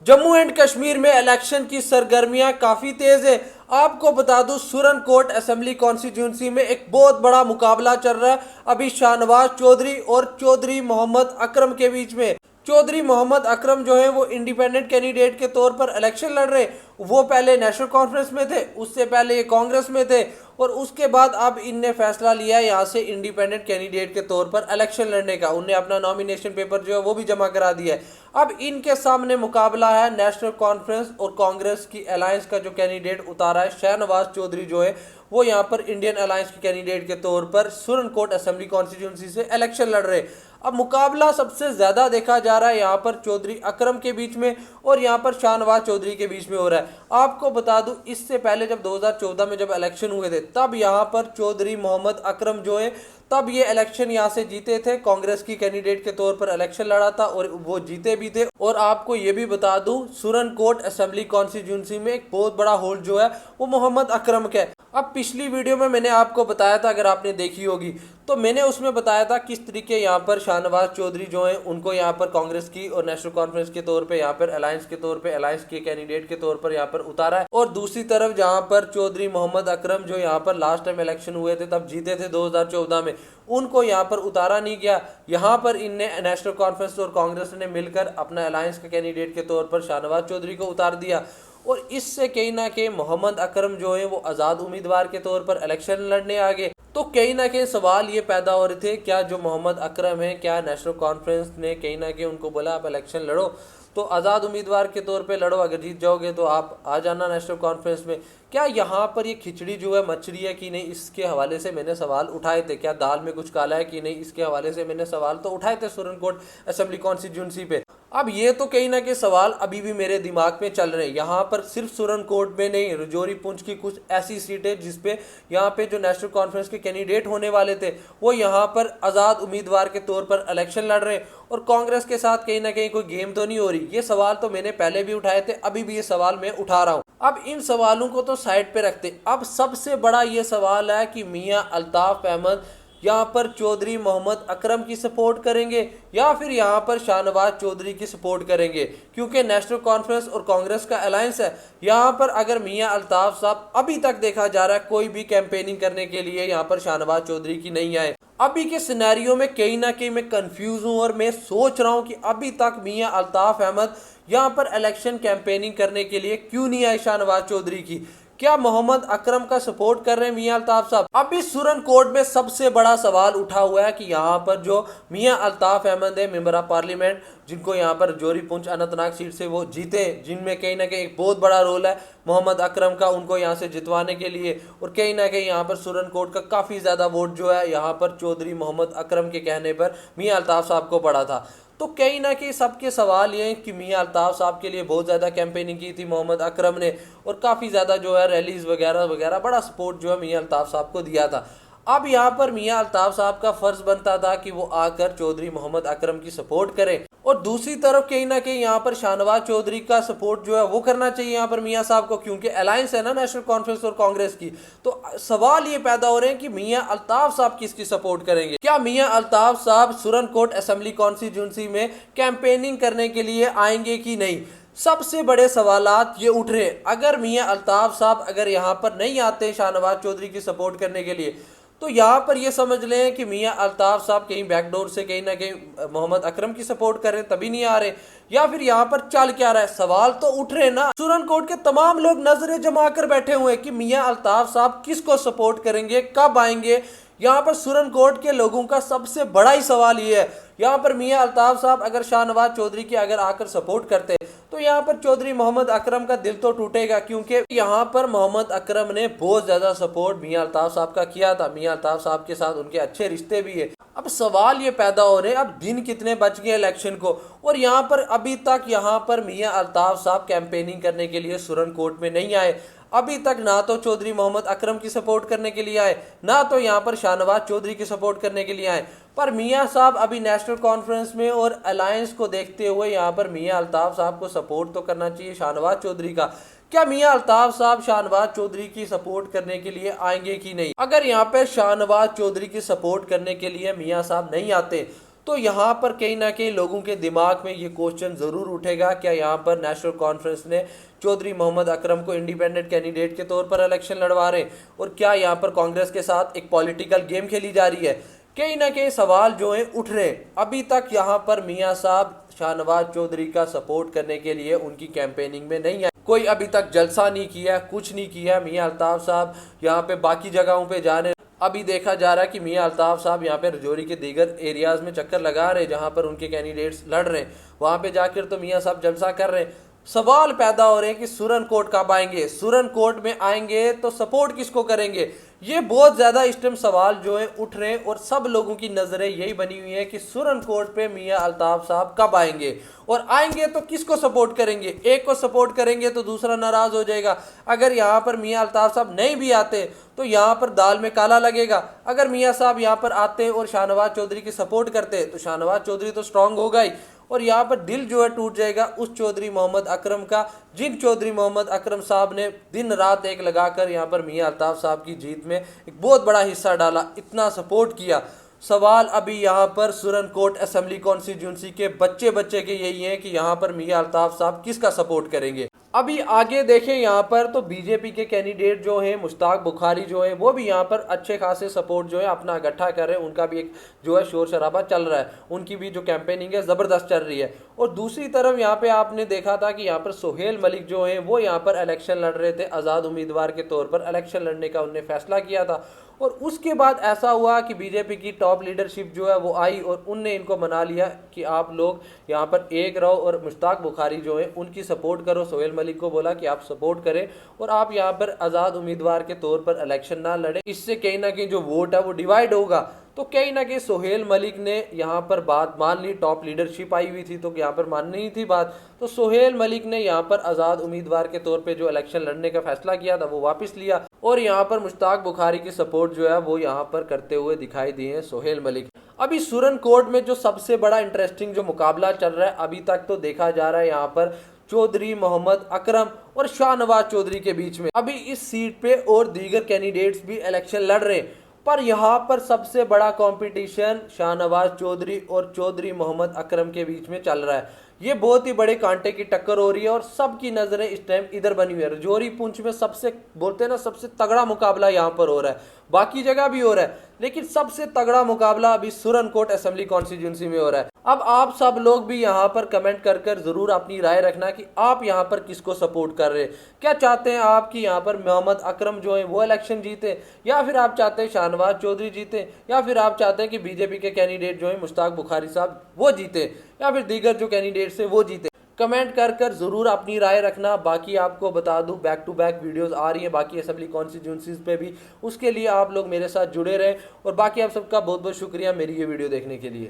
Jammu and Kashmir में election की सरगर्मियां काफी तेज है। आपको बता दूं, सुरनकोट असेंबली कॉन्स्टिट्यूंसी में एक बहुत बड़ा मुकाबला चल रहा है अभी शाहनवाज चौधरी और चौधरी मोहम्मद अकरम के बीच में। चौधरी मोहम्मद अकरम जो है वो इंडिपेंडेंट कैंडिडेट के तौर पर इलेक्शन लड़ रहे। वो पहले नेशनल कॉन्फ्रेंस में थे, उससे पहले ये कांग्रेस में थे और उसके बाद अब इनने फैसला लिया यहाँ से इंडिपेंडेंट कैंडिडेट के तौर पर इलेक्शन लड़ने का। उनने अपना नॉमिनेशन पेपर जो है वो भी जमा करा दिया है। अब इनके सामने मुकाबला है नेशनल कॉन्फ्रेंस और कांग्रेस की अलायंस का जो कैंडिडेट उतारा है शाहनवाज चौधरी जो है वो यहाँ पर इंडियन अलायंस के कैंडिडेट के तौर पर सुरनकोट असेंबली कॉन्स्टिट्यूंसी से इलेक्शन लड़ रहे। अब मुकाबला सबसे ज्यादा देखा जा रहा है यहाँ पर चौधरी अकरम के बीच में और यहाँ पर शाहनवाज चौधरी के बीच में हो रहा है। आपको बता दूं, इससे पहले जब 2014 में जब इलेक्शन हुए थे तब यहाँ पर चौधरी मोहम्मद अकरम जो है तब ये इलेक्शन यहाँ से जीते थे, कांग्रेस की कैंडिडेट के तौर पर इलेक्शन लड़ा था और वो जीते भी थे। और आपको ये भी बता दूं, सुरनकोट असेंबली कॉन्स्टिट्यूंसी में एक बहुत बड़ा होल्ड जो है वो मोहम्मद अकरम का है। अब पिछली वीडियो में मैंने आपको बताया था, अगर आपने देखी होगी तो मैंने उसमें बताया था किस तरीके यहाँ पर शाहनवाज चौधरी जो हैं उनको यहाँ पर कांग्रेस की और नेशनल कॉन्फ्रेंस के तौर पे यहाँ पर अलायंस के तौर पे अलायंस के कैंडिडेट के तौर पर यहाँ पर उतारा है। और दूसरी तरफ जहाँ पर चौधरी मोहम्मद अकरम जो यहाँ पर लास्ट टाइम इलेक्शन हुए थे तब जीते थे 2014 में, उनको यहाँ पर उतारा नहीं गया। यहाँ पर इनने नेशनल कॉन्फ्रेंस और कांग्रेस ने मिलकर अपना अलायंस के कैंडिडेट के तौर पर शाहनवाज चौधरी को उतार दिया और इससे कहीं ना कहीं मोहम्मद अकरम जो है वो आज़ाद उम्मीदवार के तौर पर इलेक्शन लड़ने आ गए। तो कहीं ना कहीं सवाल ये पैदा हो रहे थे, क्या जो मोहम्मद अकरम है, क्या नेशनल कॉन्फ्रेंस ने कहीं ना कहीं उनको बोला आप इलेक्शन लड़ो तो आज़ाद उम्मीदवार के तौर पे लड़ो, अगर जीत जाओगे तो आप आ जाना नेशनल कॉन्फ्रेंस में। क्या यहाँ पर ये खिचड़ी जो है मच रही है कि नहीं, इसके हवाले से मैंने सवाल उठाए थे। क्या दाल में कुछ काला है कि नहीं, इसके हवाले से मैंने सवाल तो उठाए थे सुरनकोट असेंबली कॉन्स्टिट्यूंसी पे। अब ये तो कहीं ना कहीं सवाल अभी भी मेरे दिमाग में चल रहे हैं। यहाँ पर सिर्फ सुरनकोट में नहीं, रजौरी पुंछ की कुछ ऐसी सीटें जिसपे यहाँ पे जो नेशनल कॉन्फ्रेंस के कैंडिडेट होने वाले थे वो यहाँ पर आज़ाद उम्मीदवार के तौर पर इलेक्शन लड़ रहे हैं और कांग्रेस के साथ कहीं ना कहीं कोई गेम तो नहीं हो रही। ये सवाल तो मैंने पहले भी उठाए थे, अभी भी ये सवाल मैं उठा रहा हूँ। अब इन सवालों को तो साइड पे रखते, अब सबसे बड़ा ये सवाल है कि मियां अल्ताफ अहमद यहाँ पर चौधरी मोहम्मद अकरम की सपोर्ट करेंगे या फिर यहाँ पर शाहनवाज चौधरी की सपोर्ट करेंगे, क्योंकि नेशनल कॉन्फ्रेंस और कांग्रेस का अलायंस है। यहाँ पर अगर मियां अल्ताफ साहब अभी तक देखा जा रहा है कोई भी कैंपेनिंग करने के लिए यहाँ पर शाहनवाज चौधरी की नहीं आए। अभी के सिनेरियो में कहीं ना कहीं मैं कंफ्यूज हूँ और मैं सोच रहा हूँ कि अभी तक मियां अल्ताफ अहमद यहाँ पर इलेक्शन कैंपेनिंग करने के लिए क्यों नहीं आए शाहनवाज चौधरी की। क्या मोहम्मद अकरम का सपोर्ट कर रहे हैं मियां अल्ताफ साहब। अभी सुरनकोट में सबसे बड़ा सवाल उठा हुआ है कि यहाँ पर जो मियां अल्ताफ अहमद है मेंबर ऑफ पार्लियामेंट, जिनको यहाँ पर रजौरी पुंछ अनंतनाग सीट से वो जीते, जिनमें कहीं ना कहीं एक बहुत बड़ा रोल है मोहम्मद अकरम का उनको यहाँ से जितवाने के लिए, और कहीं ना कहीं यहाँ पर सुरनकोट का काफ़ी ज़्यादा वोट जो है यहाँ पर चौधरी मोहम्मद अकरम के कहने पर मियां अल्ताफ साहब को पड़ा था। तो कहीं ना कहीं सबके सवाल ये हैं कि मियां अल्ताफ साहब के लिए बहुत ज़्यादा कैंपेनिंग की थी मोहम्मद अकरम ने और काफ़ी ज़्यादा जो है रैलीज वगैरह वगैरह बड़ा सपोर्ट जो है मियां अल्ताफ साहब को दिया था। अब यहाँ पर मियां अल्ताफ साहब का फर्ज बनता था कि वो आकर चौधरी मोहम्मद अकरम की सपोर्ट करें और दूसरी तरफ कहीं ना कहीं यहाँ पर शाहनवाज चौधरी का सपोर्ट जो है वो करना चाहिए यहाँ पर मियां साहब को, क्योंकि अलायंस है ना नेशनल कॉन्फ्रेंस और कांग्रेस की। तो सवाल ये पैदा हो रहे हैं कि मियां अल्ताफ साहब किसकी सपोर्ट करेंगे। क्या मियां अल्ताफ साहब सुरनकोट असेंबली कॉन्स्टिट्यूंसी में कैंपेनिंग करने के लिए आएंगे कि नहीं, सबसे बड़े सवालात ये उठ रहे हैं। अगर मियां अल्ताफ साहब अगर यहाँ पर नहीं आते शाहनवाज चौधरी की सपोर्ट करने के लिए तो यहाँ पर ये समझ लें कि मियां अल्ताफ साहब कहीं बैकडोर से कहीं ना कहीं मोहम्मद अकरम की सपोर्ट कर रहे हैं तभी नहीं आ रहे, या फिर यहाँ पर चल क्या रहा है। सवाल तो उठ रहे ना। सुरनकोट के तमाम लोग नजरें जमा कर बैठे हुए हैं कि मियां अल्ताफ साहब किसको सपोर्ट करेंगे, कब आएंगे। यहाँ पर सुरनकोट के लोगों का सबसे बड़ा ही सवाल ये है, यहाँ पर मियां अल्ताफ साहब अगर शाहनवाज चौधरी की अगर आकर सपोर्ट करते तो यहाँ पर चौधरी मोहम्मद अकरम का दिल तो टूटेगा, क्योंकि यहाँ पर मोहम्मद अकरम ने बहुत ज्यादा सपोर्ट मियां अल्ताफ साहब का किया था। मियां अल्ताफ साहब के साथ उनके अच्छे रिश्ते भी है। अब सवाल ये पैदा हो रहे हैं, अब दिन कितने बच गए इलेक्शन को और यहाँ पर अभी तक यहाँ पर मियां अल्ताफ साहब कैंपेनिंग करने के लिए सुरनकोट में नहीं आए। अभी तक ना तो चौधरी मोहम्मद अकरम की सपोर्ट करने के लिए आए, ना तो यहाँ पर शाहनवाज चौधरी की सपोर्ट करने के लिए आए। पर मियां साहब अभी नेशनल कॉन्फ्रेंस में और अलायंस को देखते हुए यहाँ पर मियां अल्ताफ साहब को सपोर्ट तो करना चाहिए शाहनवाज चौधरी का। क्या मियां अल्ताफ साहब शाहनवाज चौधरी की सपोर्ट करने के लिए आएंगे कि नहीं। अगर यहाँ पर शाहनवाज चौधरी की सपोर्ट करने के लिए मियां साहब नहीं आते तो यहाँ पर कहीं ना कहीं लोगों के दिमाग में ये क्वेश्चन ज़रूर उठेगा, क्या यहाँ पर नेशनल कॉन्फ्रेंस ने चौधरी मोहम्मद अकरम को इंडिपेंडेंट कैंडिडेट के तौर पर इलेक्शन लड़वा रहे हैं, और क्या यहाँ पर कांग्रेस के साथ एक पॉलिटिकल गेम खेली जा रही है। कहीं ना कहीं सवाल जो है उठ रहे हैं। अभी तक यहाँ पर मियाँ साहब शाहनवाज चौधरी का सपोर्ट करने के लिए उनकी कैंपेनिंग में नहीं आए, कोई अभी तक जलसा नहीं किया, कुछ नहीं किया। मियाँ अल्ताफ साहब यहाँ पे बाकी जगहों पे जा रहे हैं। अभी देखा जा रहा है कि मियाँ अल्ताफ साहब यहाँ पे रजौरी के दीगर एरियाज में चक्कर लगा रहे हैं जहाँ पर उनके कैंडिडेट्स लड़ रहे हैं, वहाँ पे जाकर तो मियाँ साहब जलसा कर रहे हैं। सवाल पैदा हो रहे हैं कि सुरन कोट कब आएंगे, सुरन कोट में आएंगे तो सपोर्ट किसको करेंगे। ये बहुत ज्यादा इस टाइम सवाल जो है उठ रहे हैं और सब लोगों की नजरें यही बनी हुई है कि सुरन कोट पे मियाँ अल्ताफ साहब कब आएंगे, और आएंगे तो किसको सपोर्ट करेंगे। एक को सपोर्ट करेंगे तो दूसरा नाराज हो जाएगा। अगर यहाँ पर मियाँ अल्ताफ साहब नहीं भी आते तो यहाँ पर दाल में काला लगेगा। अगर मियाँ साहब यहाँ पर आते और शाहनवाज चौधरी की सपोर्ट करते तो शाहनवाज चौधरी तो स्ट्रांग होगा ही, और यहाँ पर दिल जो है टूट जाएगा उस चौधरी मोहम्मद अकरम का, जिन चौधरी मोहम्मद अकरम साहब ने दिन रात एक लगाकर यहाँ पर मियाँ अल्ताफ साहब की जीत में एक बहुत बड़ा हिस्सा डाला, इतना सपोर्ट किया। सवाल अभी यहाँ पर सुरन कोट असेंबली कॉन्स्टिट्यूंसी के बच्चे के यही है कि यहाँ पर मियाँ अल्ताफ साहब किसका सपोर्ट करेंगे। अभी आगे देखें यहाँ पर तो बीजेपी के कैंडिडेट जो हैं मुश्ताक बुखारी जो है वो भी यहाँ पर अच्छे खासे सपोर्ट जो है अपना इकट्ठा कर रहे हैं। उनका भी एक जो है शोर शराबा चल रहा है, उनकी भी जो कैंपेनिंग है ज़बरदस्त चल रही है। और दूसरी तरफ यहाँ पे आपने देखा था कि यहाँ पर सोहेल मलिक जो है वो यहाँ पर इलेक्शन लड़ रहे थे, आज़ाद उम्मीदवार के तौर पर इलेक्शन लड़ने का उन्होंने फैसला किया था। और उसके बाद ऐसा हुआ कि बीजेपी की टॉप लीडरशिप जो है वो आई और उनने इनको मना लिया कि आप लोग यहाँ पर एक रहो, और मुश्ताक बुखारी जो है उनकी सपोर्ट करो। सोहेल मलिक को बोला कि आप सपोर्ट करें और आप यहाँ पर आज़ाद उम्मीदवार के तौर पर इलेक्शन ना लड़े, इससे कहीं ना कहीं जो वोट है वो डिवाइड होगा। तो कहीं ना कहीं सोहेल मलिक ने यहाँ पर बात मान ली, टॉप लीडरशिप आई हुई थी तो यहाँ पर माननी ही थी बात। तो सोहेल मलिक ने यहाँ पर आज़ाद उम्मीदवार के तौर पे जो इलेक्शन लड़ने का फैसला किया था वो वापस लिया, और यहाँ पर मुश्ताक बुखारी की सपोर्ट जो है वो यहाँ पर करते हुए दिखाई दिए हैं सोहेल मलिक। अभी सुरन कोट में जो सबसे बड़ा इंटरेस्टिंग जो मुकाबला चल रहा है अभी तक तो देखा जा रहा है यहाँ पर चौधरी मोहम्मद अकरम और शाहनवाज चौधरी के बीच में। अभी इस सीट पे और दीगर कैंडिडेट्स भी इलेक्शन लड़ रहे हैं, पर यहाँ पर सबसे बड़ा कंपटीशन शाहनवाज चौधरी और चौधरी मोहम्मद अकरम के बीच में चल रहा है। ये बहुत ही बड़े कांटे की टक्कर हो रही है और सबकी नजरें इस टाइम इधर बनी हुई है। रजौरी पुंछ में सबसे बोलते हैं ना सबसे तगड़ा मुकाबला यहाँ पर हो रहा है, बाकी जगह भी हो रहा है, लेकिन सबसे तगड़ा मुकाबला अभी सुरन कोट असेंबली कॉन्स्टिट्यूंसी में हो रहा है। अब आप सब लोग भी यहाँ पर कमेंट कर जरूर अपनी राय रखना कि आप यहाँ पर किसको सपोर्ट कर रहे हैं। क्या चाहते हैं आप कि यहाँ पर मोहम्मद अकरम जो है वो इलेक्शन जीते, या फिर आप चाहते हैं शाहनवाज चौधरी जीते, या फिर आप चाहते हैं कि बीजेपी के कैंडिडेट जो है मुश्ताक बुखारी साहब वो जीते, या फिर दीगर जो कैंडिडेट्स है वो जीते। कमेंट कर जरूर अपनी राय रखना। बाकी आपको बता दूं बैक टू बैक वीडियोस आ रही है बाकी असेंबली कॉन्स्टिट्यूंसीज पे भी, उसके लिए आप लोग मेरे साथ जुड़े रहें। और बाकी आप सबका बहुत बहुत शुक्रिया मेरी ये वीडियो देखने के लिए।